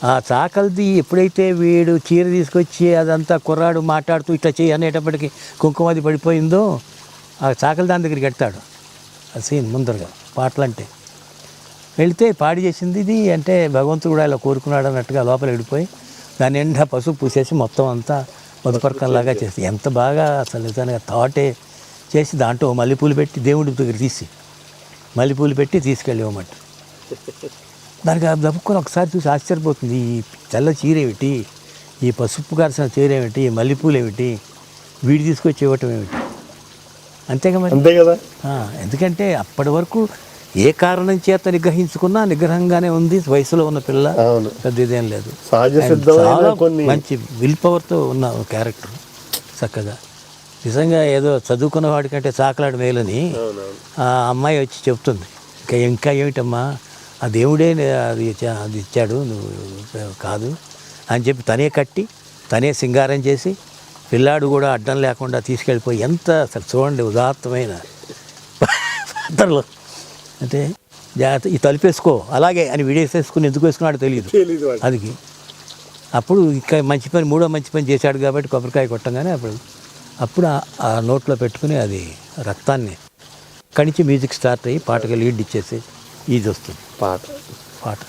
ఆ చాకలిది ఎప్పుడైతే వీడు చీర తీసుకొచ్చి అదంతా కుర్రాడు మాట్లాడుతూ ఇట్లా చేయి అనేటప్పటికి కుంకుమది పడిపోయిందో ఆ చాకలి దాని దగ్గరికి వెళ్తాడు. ఆ సీన్ ముందరగా పాటలంటే వెళితే పాడి చేసింది ఇది అంటే భగవంతుడు కూడా ఇలా కోరుకున్నాడు అన్నట్టుగా లోపల వెళ్ళిపోయి దాని నిండా పసుపు పూసేసి మొత్తం అంతా మధుపర్కంలాగా చేసి ఎంత బాగా అసలు నిజంగా థాటే చేసి దాంట్లో మల్లెపూలు పెట్టి దేవుడి దగ్గర తీసి మల్లెపూలు పెట్టి తీసుకెళ్ళి ఇవ్వమంట. దానికి దప్పుకొని ఒకసారి చూసి ఆశ్చర్యపోతుంది. ఈ తెల్ల చీర ఏమిటి, ఈ పసుపు కాల్సిన చీర ఏమిటి, ఈ మల్లెపూలు ఏమిటి, వీడి తీసుకొచ్చి ఇవ్వటం ఏమిటి, అంతేగా మరి. అంతే కదా. ఎందుకంటే అప్పటి వరకు ఏ కారణం చేత నిగ్రహించుకున్నా నిగ్రహంగానే ఉంది. వయసులో ఉన్న పిల్ల, పెద్ద ఇదేం లేదు. చాలా మంచి విల్ పవర్తో ఉన్న క్యారెక్టర్. చక్కగా నిజంగా ఏదో చదువుకున్న వాడికంటే చాకలాడు మేలని ఆ అమ్మాయి వచ్చి చెప్తుంది. ఇంకా ఏమిటమ్మా ఆ దేవుడే అది ఇచ్చాడు నువ్వు కాదు అని చెప్పి తనే కట్టి తనే సింగారం చేసి పిల్లాడు కూడా అడ్డం లేకుండా తీసుకెళ్ళిపోయి ఎంత అసలు చూడండి ఉదాత్తమైన పాత్రలు. అంటే జాగ్రత్త ఈ తలుపేసుకో అలాగే అని విడేసేసుకుని ఎందుకు వేసుకున్నాడో తెలియదు అది. అప్పుడు ఇంకా మంచి పని మూడో మంచి పని చేశాడు కాబట్టి కొబ్బరికాయ కొట్టంగానే అప్పుడు ఆ నోట్లో పెట్టుకుని అది రక్తాన్ని అక్కడి నుంచి మ్యూజిక్ స్టార్ట్ అయ్యి పాటగా లీడ్ ఇచ్చేసి ఇది వస్తుంది పాట.